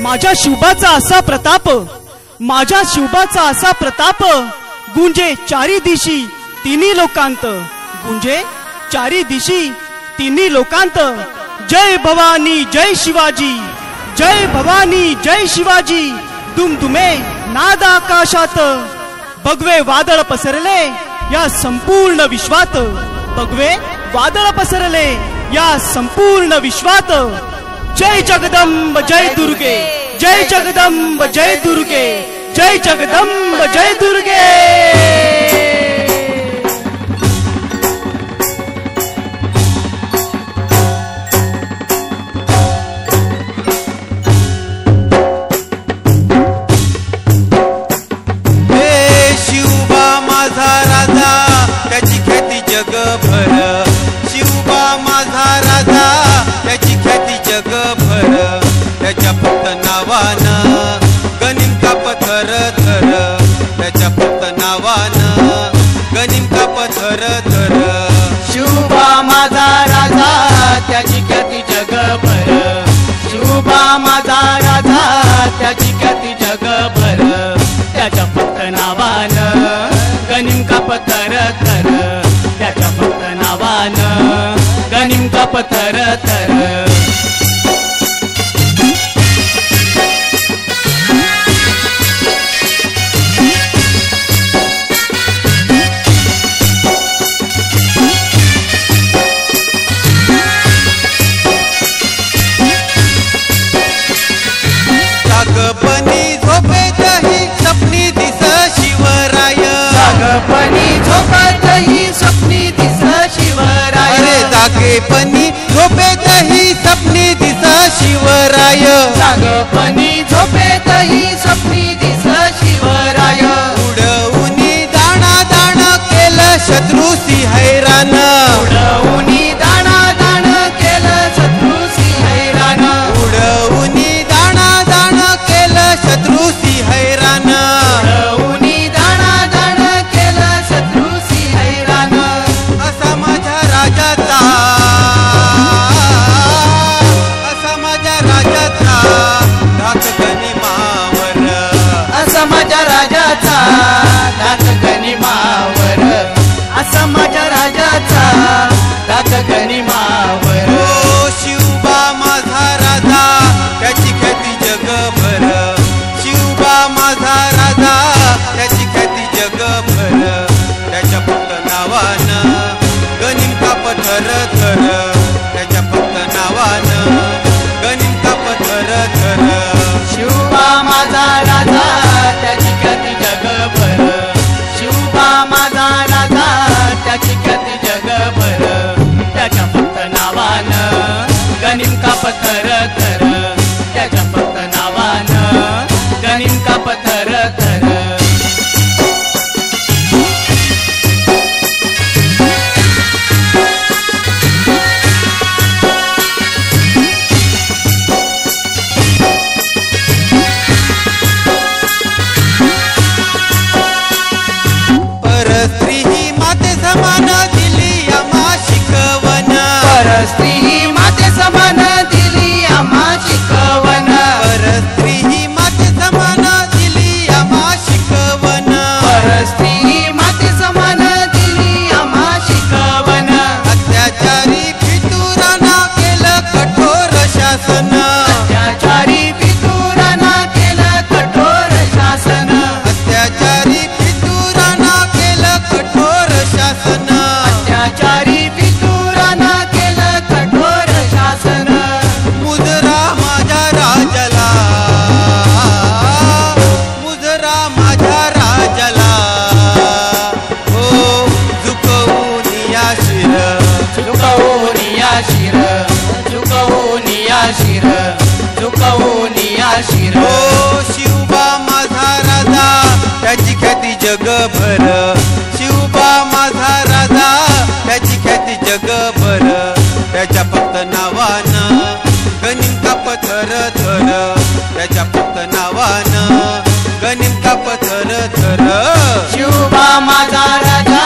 माझ्या शिवबाचा असा प्रताप, माझ्या शिवबाचा असा प्रताप, गुंजे चारी दिशी तिन्ही लोकांत, गुंजे चारी दिशी तिन्ही लोकांत। जय भवानी जय शिवाजी, जय भवानी जय शिवाजी, दुमदुमे नाद आकाशात। भगवे वादळ पसरले या संपूर्ण विश्वात, भगवे वादळ पसरले या संपूर्ण विश्वात। जय जगदंब जय दुर्गे, जय जगदंब जय दुर्गे, जय जगदंब जय दुर्गे। जगभर शिवबा माझा राजा, त्याची ख्याती जगभर, त्याच्या फक्त नावानं गनिम का पथर थर, त्याच्या फक्त नावानं गनिम का पथर थर। शिवबा माझा राजा, त्याची ख्याती जगभर, शिवबा माझा राजा, त्याची ख्याती जगभर, त्याच्या फक्त नावानं गनिम का पथर थर, त्याच्या फक्त नावानं गनिम का पथर थर। जागपणी झोपेतही सपनी दिस शिवराय, जागपणी झोपेतही सपनी दिस शिवराय, अरे जागेपणी झोपेतही सपनी दिस शिवराय, जागपणी झोपेतही सपनी दिस शिवराय। उडवूनी दाणा दाण केलं शत्रूसी हैराण, उडवूनी दाणा दाण केलं शत्रूसी हैराण, उडवूनी दाणा दाण केलं शत्रूसी हैराण, उडवूनी दाणा दाण केलं शत्रूसी हैराण। असा माझ्या राजाचा, असा माझ्या राजाचा धाक गनिमावर, असा माझ्या राजाचा धाक गनिमावर, असा माझ्या राजाचा धाक गनिमावर। ओ शिवबा माझा राजा, त्याची ख्याती जगभर, शिवबा माझा राजा, त्याची ख्याती जगभर, त्याच्या फक्त नावानं गनिम का पथर थर, त्याच्या फक्त नावानं गनिम का पथर थर। शिवबा माझा राजा, त्याची ख्याती जगभर, शिवबा माझा राजा, त्याची ख्याती जगभर, त्याच्या फक्त नावानं गनिम का पथर थर, त्याच्या फक्त नावानं गनिम का पथर थर। परस्त्री ही माते समान दिली आम्हा शिकवण, परस्त्री ही माते समान दिली आम्हा शिकवण, परस्त्री ही माते समान दिली आम्हा शिकवण, परस्त्री ही माते समान दिली आम्हा शिकवण। अत्याचारी फितुरांना केलं कठोर शासन, अत्याचारी फितुरांना केलं कठोर शासन, अत्याचारी फितुरांना केलं कठोर शासन, अत्याचारी फितुरांना केलं कठोर शासन। मुजरा माझ्या राजाला, मुजरा माझ्या राजाला, हो झुकवून या शिर, झुकवून या शिर, झुकवून या शिर, झुकवून या शिर। हो शिवबा माझा राजा, त्याची ख्याती जगभर, शिवबा माझा राजा, त्याची ख्याती जगभर, त्याच्या फक्त नावानं गनिम का पथर थर, त्याच्या फक्त नावानं गनिम का पथर थर। शिवबा माझा राजा,